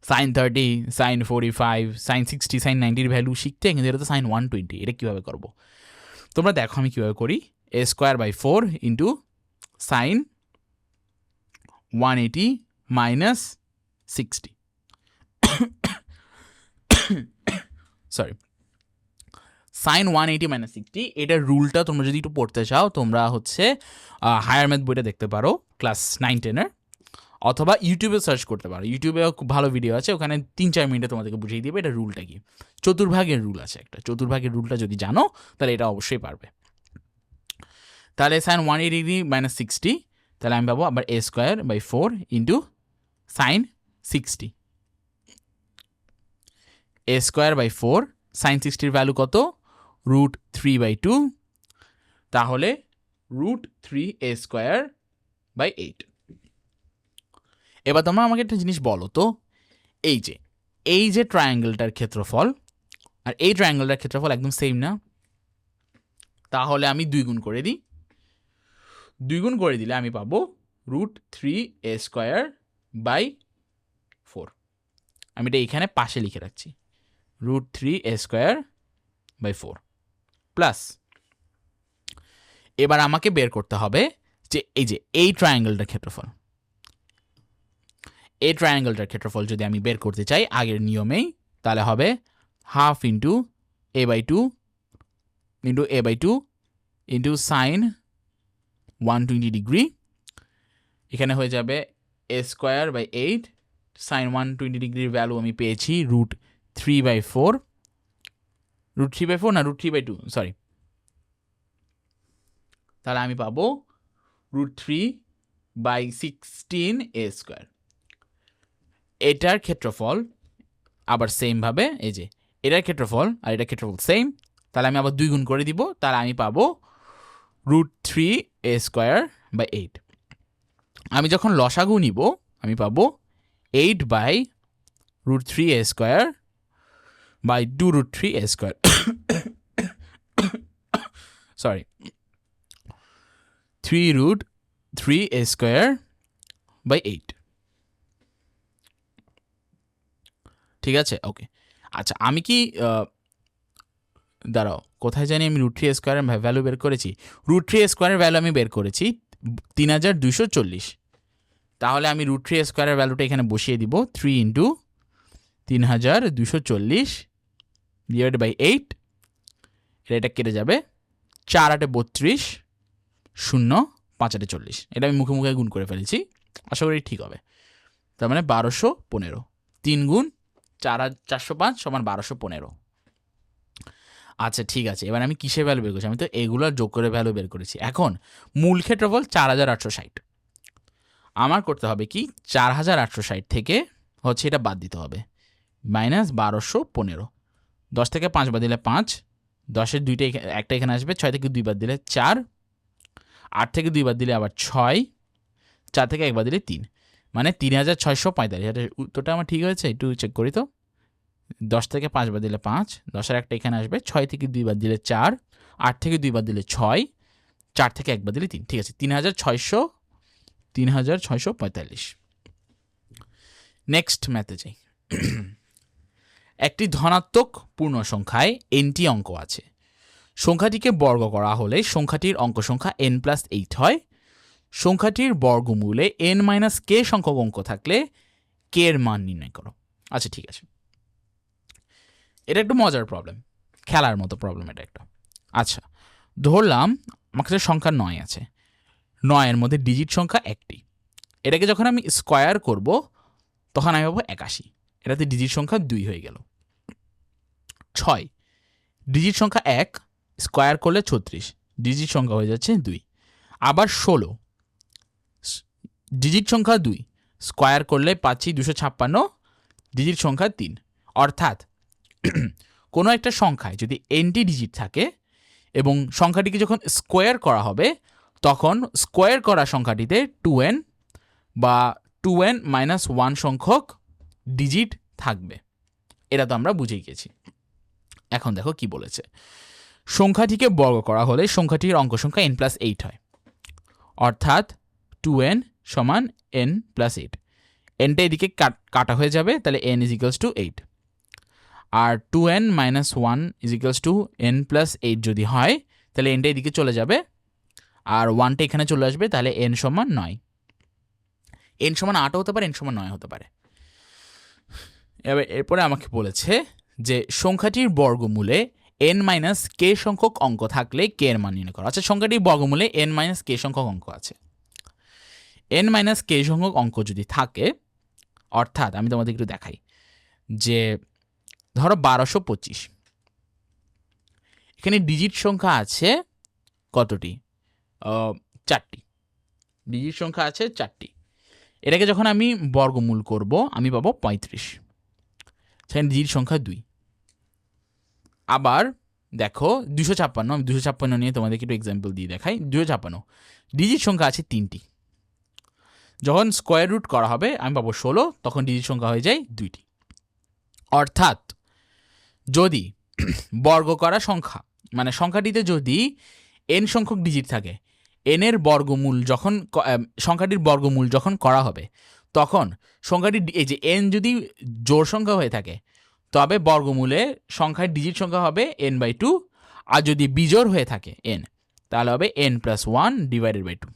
sine 30, sine 45, sine 60, sine 90 value শিখতে, কিন্তু এটা তো সাইন 120, এটা কীভাবে করবো? তোমরা দেখো আমি কীভাবে করি। a²/4 into sine 180 minus 60, sorry sine 180 minus 60, এটার রুলটা তোমরা যদি একটু পড়তে চাও, তোমরা হচ্ছে হায়ার ম্যাথ বইটা দেখতে পারো ক্লাস 9-10-এর, অথবা ইউটিউবে সার্চ করতে পারো। ইউটিউবেও খুব ভালো ভিডিও আছে, ওখানে 3-4 মিনিটে তোমাদেরকে বুঝিয়ে দিবে এটা রুলটা কি। চতুর্ভাগের রুল আছে একটা, চতুর্ভাগের রুলটা যদি জানো তাহলে এটা অবশ্যই পারবে। তাহলে সাইন 180 ডিগ্রি মাইনাস 60, তাহলে আমি পাবো আবার a²/4 into sine 60, a²/4 sine 60-র ভ্যালু কত? √3/2, তাহলে √3a²/8। এবার তোমরা আমাকে একটা জিনিস বলো তো, এই যে ট্রায়াঙ্গেলটার ক্ষেত্রফল আর এই ট্রায়াঙ্গেলটার ক্ষেত্রফল একদম সেম না? তাহলে আমি 2 গুণ করে দিই। 2 গুণ করে দিলে আমি পাবো √3a²/4। আমি এটা এইখানে পাশে লিখে রাখছি, √3a²/4 প্লাস, এবার আমাকে বের করতে হবে যে এই ট্রায়াঙ্গেলটার ক্ষেত্রফল। এই ট্রায়াঙ্গেলটার ক্ষেত্রফল যদি আমি বের করতে চাই আগের নিয়মেই, তাহলে হবে half into a/2 into a/2 into sine 120 degree, এখানে হয়ে যাবে a²/8, সাইন 120 ডিগ্রির ভ্যালু আমি পেয়েছি √3/4, √3/4 না √3/2, সরি, তাহলে আমি পাবো √3/16a²। এটার ক্ষেত্রফল আবার সেমভাবে এটার ক্ষেত্রফল আর এটার ক্ষেত্রফল সেম, তাহলে আমি আবার 2 গুণ করে দিব, তাহলে আমি পাবো √3a²/8। আমি যখন লসাগু নিব আমি পাবো 8/√3a²/2√3a², সরি 3√3a²/8। ঠিক আছে, ওকে। আচ্ছা আমি কি দাঁড়াও, কোথায় জানি আমি √3a² ভ্যালু বের করেছি? √3a² ভ্যালু আমি বের করেছি 3240। তাহলে আমি √3a² ভ্যালুটা এখানে বসিয়ে দিব, 3 ইন্টু 3240 ডিভাইডেড বাই 8, এটা কেটে যাবে, 4×8 = 32, 0 5×8 = 40। এটা আমি মুখে মুখে গুণ করে ফেলেছি, আশা করি ঠিক হবে। তার মানে 1215, 3 গুণ 405 সমান 1215। আচ্ছা ঠিক আছে, এবার আমি কিসের ভ্যালু বের করছি? আমি তো এগুলোর যোগ করে ভ্যালু বের করেছি। এখন মূল ক্ষেত্রফল 4860, আমার করতে হবে কি 4860 থেকে হচ্ছে এটা বাদ দিতে হবে, মাইনাস 1215, 10 থেকে 5 বাদ দিলে 5, 10-এর 2টা একটা এখানে আসবে, 6 থেকে 2 বাদ দিলে 4, 8 থেকে 2 বাদ দিলে আবার 6, 4 থেকে 1 বাদ দিলে 3, মানে 3645। এটার উত্তরটা আমার ঠিক হয়েছে? একটু চেক করি তো। 10 থেকে 5 বাদ দিলে 5, 10-এর একটা এখানে আসবে, 6 থেকে 2 বাদ দিলে 4, 8 থেকে 2 বাদ দিলে 6, 4 থেকে 1 বাদ দিলে 3। ঠিক আছে, 3645। নেক্সট ম্যাথে যাই। একটি ধনাত্মক পূর্ণ সংখ্যায় nটি অঙ্ক আছে। সংখ্যাটিকে বর্গ করা হলে সংখ্যাটির অঙ্ক সংখ্যা n+8 হয়। সংখ্যাটির বর্গমূলে n-k সংখ্যক অঙ্ক থাকলে k এর মান নির্ণয় করো। আচ্ছা ঠিক আছে, এটা একটু মজার প্রবলেম, খেলার মতো প্রবলেম এটা একটা। আচ্ছা ধরলাম আমার কাছে সংখ্যা 9 আছে, 9-এর মধ্যে ডিজিট সংখ্যা 1টি। এটাকে যখন আমি স্কোয়ার করব তখন আমি পাবো 81, এটাতে ডিজিট সংখ্যা 2 হয়ে গেল। 6 ডিজিট সংখ্যা 1, স্কোয়ার করলে 36, ডিজিট সংখ্যা হয়ে যাচ্ছে 2। আবার 16 ডিজিট সংখ্যা 2, স্কোয়ার করলে পাচ্ছি 256, ডিজিট সংখ্যা 3। অর্থাৎ কোনো একটা সংখ্যায় যদি nটি ডিজিট থাকে এবং সংখ্যাটিকে যখন স্কোয়ার করা হবে তখন স্কোয়ার করা সংখ্যাটিতে 2n বা 2n মাইনাস 1 সংখ্যক ডিজিট থাকবে। এটা তো আমরা বুঝেই গেছি। এখন দেখো কি বলেছে, সংখ্যাটিকে বর্গ করা হলে সংখ্যাটির অঙ্ক সংখ্যা n+8 হয়। অর্থাৎ 2n সমান n+8। nটা এদিকে কাটা হয়ে যাবে, তাহলে n = 8। আর 2n মাইনাস 1 = n+8 যদি হয় তাহলে nটা এদিকে চলে যাবে আর 1টা এখানে চলে আসবে, তাহলে n সমান 9। n সমান 8 হতে পারে, n সমান 9 হতে পারে। এবার এরপরে আমাকে বলেছে যে সংখ্যাটির বর্গমূলে n-k সংখ্যক অঙ্ক থাকলে k এর মান নির্ণয় করো। আচ্ছা, সংখ্যাটির বর্গমূলে n-k সংখ্যক অঙ্ক আছে। n-k সংখ্যক অঙ্ক যদি থাকে, অর্থাৎ আমি তোমাদের একটু দেখাই যে ধরো 1225, এখানে ডিজিট সংখ্যা আছে কতটি? 4টি। ডিজিট সংখ্যা আছে 4টি। এটাকে যখন আমি বর্গমূল করব আমি পাবো 35। সেখানে ডিজিট সংখ্যা 2। আবার দেখো 256, আমি 256 নিয়ে তোমাদেরকে একটু এক্সাম্পল দিয়ে দেখাই। 256 ডিজিট সংখ্যা আছে 3টি। যখন স্কোয়ার রুট করা হবে আমি পাবো 16, তখন ডিজিট সংখ্যা হয়ে যায় 2টি। অর্থাৎ যদি বর্গ করা সংখ্যা মানে সংখ্যাটিতে যদি n সংখ্যক ডিজিট থাকে, n এর বর্গমূল যখন সংখ্যাটির বর্গমূল যখন করা হবে তখন সংখ্যাটি এই যে n যদি জোড় সংখ্যা হয়ে থাকে তবে বর্গমূলে সংখ্যার ডিজিট সংখ্যা হবে n/2, আর যদি বিজোড় হয়ে থাকে n তাহলে হবে n+1 / 2।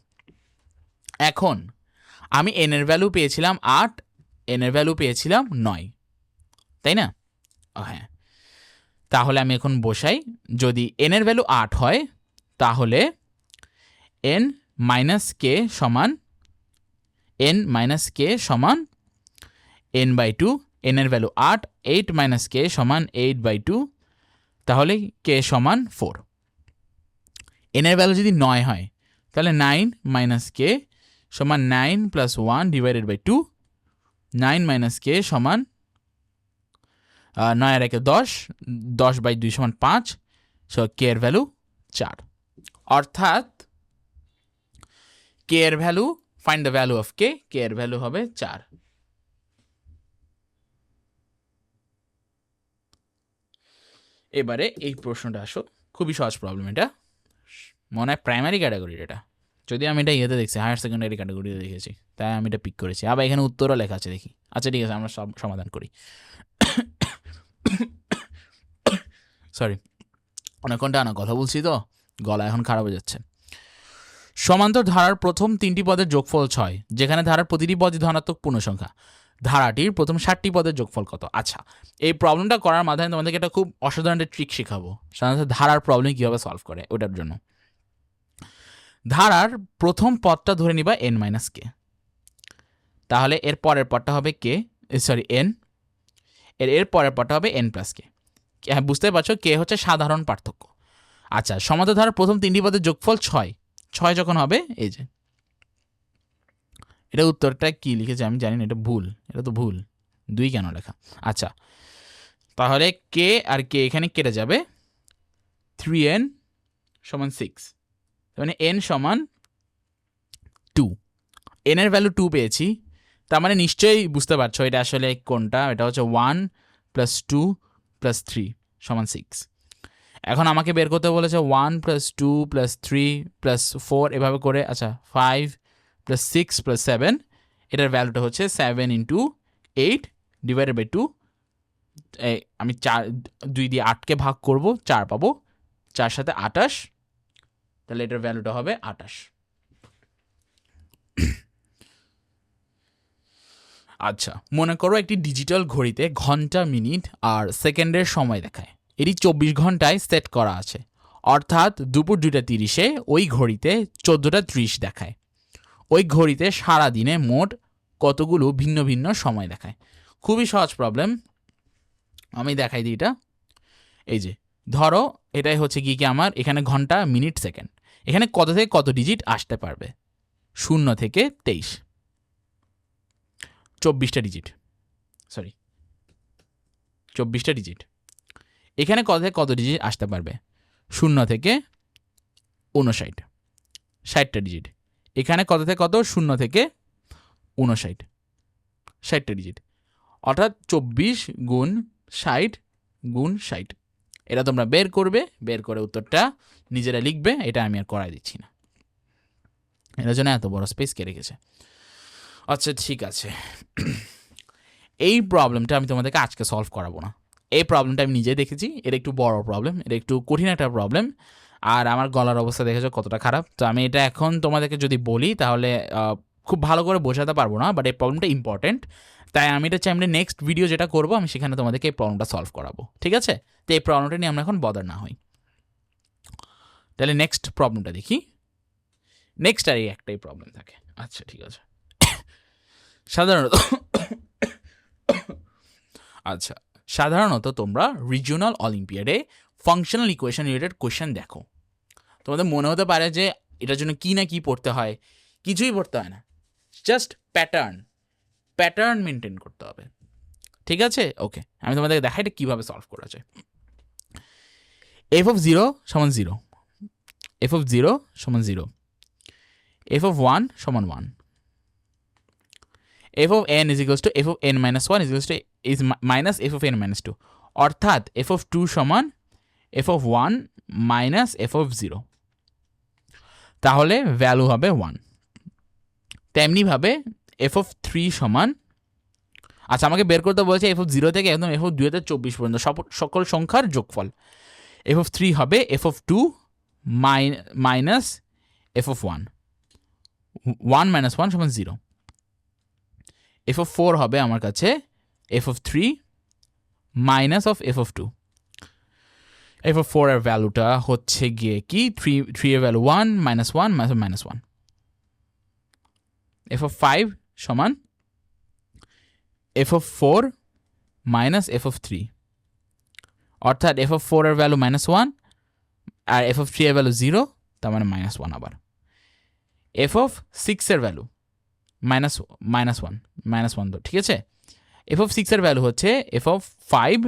এখন আমি n এর ভ্যালু পেয়েছিলাম 8, n এর ভ্যালু পেয়েছিলাম 9, তাই না? হ্যাঁ, তাহলে আমি এখন বসাই, যদি n এর ভ্যালু 8 হয় তাহলে n-k সমান n/2, n এর ভ্যালু 8, 8 - k সমান 8/2, তাহলে k সমান 4। n এর ভ্যালু যদি 9 হয় তাহলে 9 - k সমান 9 + 1 / 2, 9 - k সমান 9 আর 1 10, 10/2 সমান 5, সো k এর ভ্যালু 4। অর্থাৎ k এর value, find the value of k, k এর ভ্যালু হবে 4। এবারে এই প্রশ্নটা আসো, খুবই সহজ প্রবলেম। এটা মনে হয় প্রাইমারি ক্যাটাগরির, এটা যদি আমি এটা ইয়েতে দেখছি হায়ার সেকেন্ডারি ক্যাটাগরিতে দেখেছি, তাই আমি এটা পিক করেছি। আবার এখানে উত্তরও লেখা আছে দেখি। আচ্ছা ঠিক আছে, আমরা সব সমাধান করি। সরি, অনেকক্ষণ টানা কথা বলছি তো গলা এখন খারাপ হয়ে যাচ্ছে। সমান্তর ধারার প্রথম 3টি পদের যোগফল 6, যেখানে ধারার প্রতিটি পদই ধনাত্মক পূর্ণসংখ্যা। ধারাটির প্রথম 7টি পদের যোগফল কত? আচ্ছা, এই প্রবলেমটা করার মাধ্যমে তোমাদেরকে একটা খুব অসাধারণ একটা ট্রিক শেখাবো, সাধারণত ধারার প্রবলেম কীভাবে সলভ করে ওটার জন্য। ধারার প্রথম পদটা ধরে নিবা n-k, তাহলে এর পরের পদটা হবে n, এর পরের পদটা হবে n+k। হ্যাঁ, বুঝতে পারছো, k হচ্ছে সাধারণ পার্থক্য। আচ্ছা, সমান্তর ধারার প্রথম 3টি পদের যোগফল 6 যখন হবে, এই যে এটা উত্তরটা কি লিখেছে আমি জানি না, এটা ভুল, এটা তো ভুল, 2 কেন লেখা? আচ্ছা, তাহলে k আর k এখানে কেটে যাবে, 3n সমান 6, মানে n সমান 2। n এর ভ্যালু 2 পেয়েছি, তার মানে নিশ্চয়ই বুঝতে পারছো এটা আসলে কোনটা। এটা হচ্ছে 1 + 2 + 3 সমান 6। এখন আমাকে বের করতে বলেছে 1 + 2 + 3 + 4 এভাবে করে। আচ্ছা, 5 + 6 + 7, এটার ভ্যালুটা হচ্ছে 7 × 8 / 2। আমি 2 দিয়ে 8কে ভাগ করব, 4 পাবো, 4 সাথে 28, তাহলে এটার ভ্যালুটা হবে 28। আচ্ছা, মনে করো একটি ডিজিটাল ঘড়িতে ঘন্টা, মিনিট আর সেকেন্ডের সময় দেখায়। এটি 24 ঘন্টায় সেট করা আছে, অর্থাৎ দুপুর 2:30-এ ওই ঘড়িতে 14:30 দেখায়। ওই ঘড়িতে সারা দিনে মোট কতগুলো ভিন্ন ভিন্ন সময় দেখায়? খুবই সহজ প্রবলেম, আমি দেখাই দিই এটা। এই যে ধরো এটাই হচ্ছে কি আমার এখানে ঘন্টা, মিনিট, সেকেন্ড, এখানে কত থেকে কত ডিজিট আসতে পারবে? 0 থেকে 23, 24টা ডিজিট, সরি 24টা ডিজিট। এখানে কত ডিজিট আসতে পারবে? 0 থেকে 59, 60টা ডিজিট। এখানে কত থেকে কত? 0 থেকে 59, 60টা ডিজিট। অর্থাৎ 24 গুণ 60 গুণ 60। এটা তোমরা বের করবে, বের করে উত্তরটা নিজেরা লিখবে, এটা আমি আর করাই দিচ্ছি না, এটার জন্য এত বড় স্পেস কে রেখেছে। আচ্ছা ঠিক আছে, এই প্রবলেমটা আমি তোমাদেরকে আজকে সলভ করাবো না। এই প্রবলেমটা আমি নিজে দেখেছি, এটা একটু বড় প্রবলেম, এটা একটু কঠিন একটা প্রবলেম, আর আমার গলার অবস্থা দেখেছো কতটা খারাপ। তো আমি এটা এখন তোমাদেরকে যদি বলি তাহলে খুব ভালো করে বোঝাতে পারবো না, বাট এই প্রবলেমটা ইম্পর্টেন্ট। তাই আমি এটা চাই, আমরা নেক্সট ভিডিও যেটা করবো আমি সেখানে তোমাদেরকে এই প্রবলেমটা সলভ করাবো, ঠিক আছে? তো এই প্রবলেমটা নিয়ে আমরা এখন বদার না হই। তাহলে নেক্সট প্রবলেমটা দেখি। নেক্সট আর এই একটাই প্রবলেম থাকে। আচ্ছা ঠিক আছে। সাধারণত আচ্ছা সাধারণত তোমরা রিজিওনাল অলিম্পিয়াডে ফাংশনাল ইকুয়েশন রিলেটেড কোয়েশ্চেন দেখো। তোমাদের মনে হতে পারে যে এটার জন্য কি না কি পড়তে হয়, কিছুই পড়তে হয় না, জাস্ট প্যাটার্ন মেনটেন করতে হবে, ঠিক আছে? ওকে, আমি তোমাদেরকে দেখাই এটা কীভাবে সলভ করা যায়। এফ অফ 0 সমান 0, এফ অফ 0 সমান 0, এফ অফ 1 সমান 1, f of n is equals to f of n minus 1 is equals to is minus f of n minus 2, অর্থাৎ f of 2 সমান f of 1 minus f of 0, তাহলে value হবে 1। তেমনিভাবে f of 3 সমান, আচ্ছা আমাকে বের করতে বলছে f of 0 থেকে একদম f of 2 তে 24 পর্যন্ত সকল সংখ্যার যোগফল। f of 3 হবে f of 2 minus f of 1, 1 minus 1 সমান 0। f of 4 হবে আমার কাছে f of 3 minus of f of 2, f of 4 এর ভ্যালুটা হচ্ছে গিয়ে কি 3 এর value 1 minus 1 minus 1, f of 5 সমান f of 4 minus f of 3, অর্থাৎ f of 4 এর ভ্যালু -1 আর f of 3 এর ভ্যালু 0, তার মানে -1 আবার। f of 6 এর ভ্যালু -1 তো ঠিক আছে। f of 6 এর ভ্যালু হচ্ছে f of 5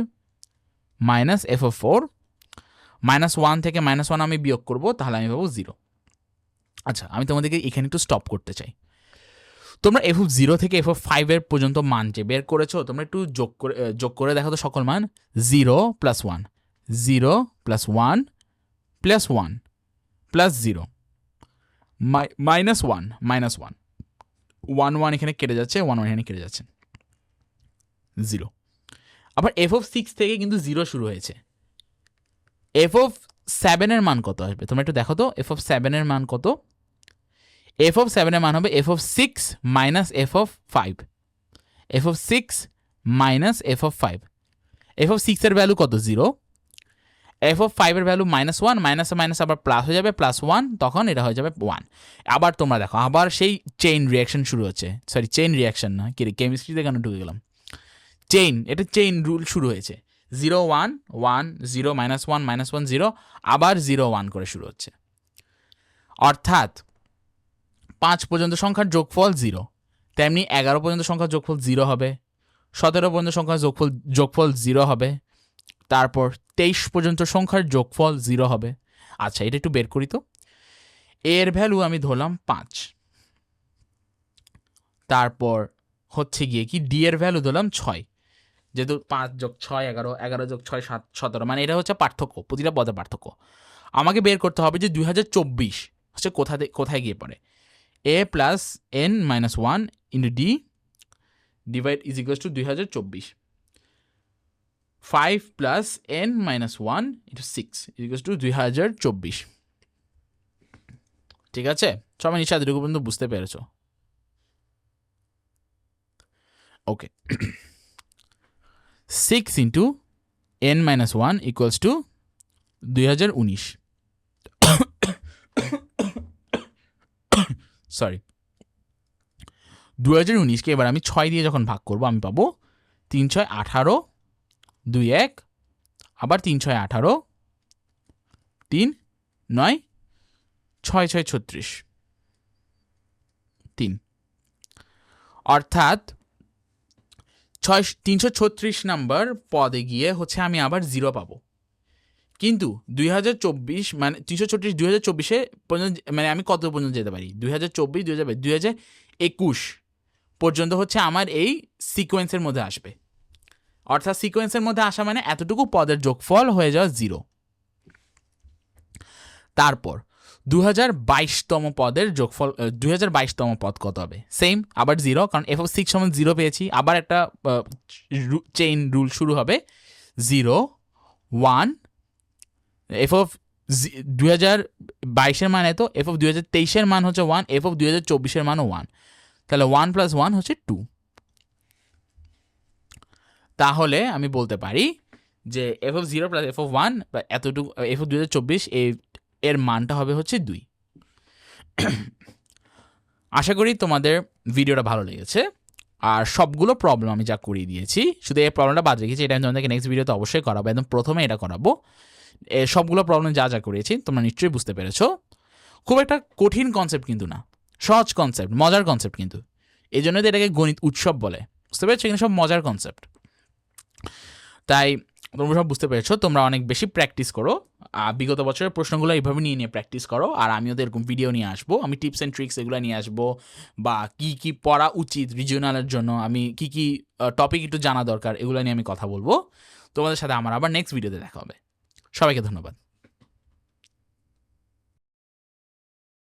minus f of 4, -1 থেকে -1 আমি বিয়োগ করব, তাহলে আমি পাবো 0। আচ্ছা আমি তোমাদেরকে এখানে একটু স্টপ করতে চাই। তোমরা f of 0 থেকে f of 5 এর পর্যন্ত মান যে বের করেছো তোমরা একটু যোগ করে দেখো তো সকল মান। 0 plus 1, 0 plus 1 plus 1 plus 0 minus 1 minus 1, 1 1 এখানে কেটে যাচ্ছে, 1 1 এখানে কেটে যাচ্ছে, 0। আবার f of 6 থেকে কিন্তু 0 শুরু হয়েছে। f of 7 এর মান কত আসবে তোমরা একটু দেখো তো, f of 7 এর মান কত? f of 7 এর মান হবে f of 6 minus f of 5, f of 6 minus f of 5, f of 6 এর ভ্যালু কত? 0, f of 5 এর ভ্যালু -1, মাইনাস মাইনাস আবার প্লাস হয়ে যাবে +1, তখন এটা হয়ে যাবে 1। আবার তোমরা দেখো আবার সেই চেইন রিয়াকশন শুরু হচ্ছে, সরি চেইন রিয়াকশন না, কি রে কেমিস্ট্রিতে কেন ঢুকে গেলাম, চেইন, এটা চেইন রুল শুরু হয়েছে। 0 1 1 0 -1 -1 0, আবার 0 1 করে শুরু হচ্ছে, অর্থাৎ 5 পর্যন্ত সংখ্যার যোগফল 0, তেমনি 11 পর্যন্ত সংখ্যার যোগফল 0 হবে, 17 পর্যন্ত সংখ্যার যোগফল 0 হবে, তারপর 23 পর্যন্ত সংখ্যার যোগফল 0 হবে। আচ্ছা এটা একটু বের করি তো, এর ভ্যালু আমি ধরলাম 5, তারপর হচ্ছে গিয়ে কি ডি এর ভ্যালু ধরলাম 6, যেহেতু 5 যোগ 6 11, 11 যোগ 6 17, মানে এটা হচ্ছে পার্থক্য, প্রতিটা পদের পার্থক্য। আমাকে বের করতে হবে যে 2024 হচ্ছে কোথায় গিয়ে পড়ে। a plus n minus 1 into d divide is equals to 2024, 5 plus n minus 1 into 6 is equals to 2024। ঠিক আছে, সবাই নিশ্চয় এতটুকু পর্যন্ত বুঝতে পেরেছো? Okay, 6 into n minus 1 equals to 2019, sorry 2019কে এবার আমি 6 দিয়ে যখন ভাগ করব আমি পাবো 3 6 18 2 1, আবার 3 6 18 3 9 6 6 36 3, অর্থাৎ 336 নাম্বার পদে গিয়ে হচ্ছে আমি আবার 0 পাবো, কিন্তু 2024 মানে 336 2024-এ পর্যন্ত, মানে আমি কত পর্যন্ত যেতে পারি, 2024 2021 পর্যন্ত হচ্ছে আমার এই সিকোয়েন্সের মধ্যে আসবে। অর্থাৎ সিকোয়েন্সের মধ্যে আসা মানে এতটুকু পদের যোগফল হয়ে যাওয়া 0। তারপর 2022তম পদের যোগফল, 2022তম পদ কত হবে? সেম, আবার 0, কারণ f(6) সমান 0 পেয়েছি। আবার একটা চেইন রুল শুরু হবে, 0 1, f(2022)-এর মান এত, f(2023)-এর মান হচ্ছে 1, f(2024)-এর মানও 1, তাহলে 1 + 1 হচ্ছে 2। তাহলে আমি বলতে পারি যে f(0) + f(1) বা এতটুকু f(2024) এর মানটা হবে হচ্ছে 2। আশা করি তোমাদের ভিডিওটা ভালো লেগেছে, আর সবগুলো প্রবলেম আমি যা করিয়ে দিয়েছি, শুধু এই প্রবলেমটা বাদ রেখেছি, এটা আমি তোমাদেরকে নেক্সট ভিডিওতে অবশ্যই করাবো, একদম প্রথমে এটা করাবো। সবগুলো প্রবলেম যা যা করিয়েছি তোমরা নিশ্চয়ই বুঝতে পেরেছো। খুব একটা কঠিন কনসেপ্ট কিন্তু না, সহজ কনসেপ্ট, মজার কনসেপ্ট কিন্তু, এই জন্যই তো এটাকে গণিত উৎসব বলে, বুঝতে পেরেছো? কিন্তু সব মজার কনসেপ্ট, তাই তোমরা সব বুঝতে পেরেছো। তোমরা অনেক বেশি প্র্যাকটিস করো, বিগত বছরের প্রশ্নগুলো এইভাবে নিয়ে নিয়ে প্র্যাকটিস করো, আর আমিও তো এরকম ভিডিও নিয়ে আসবো, আমি টিপস অ্যান্ড ট্রিক্স এগুলো নিয়ে আসবো, বা কি কি পড়া উচিত রিজিওনালের জন্য, আমি কি কি টপিক একটু জানা দরকার, এগুলো নিয়ে আমি কথা বলবো তোমাদের সাথে। আমার আবার নেক্সট ভিডিওতে দেখা হবে। সবাইকে ধন্যবাদ।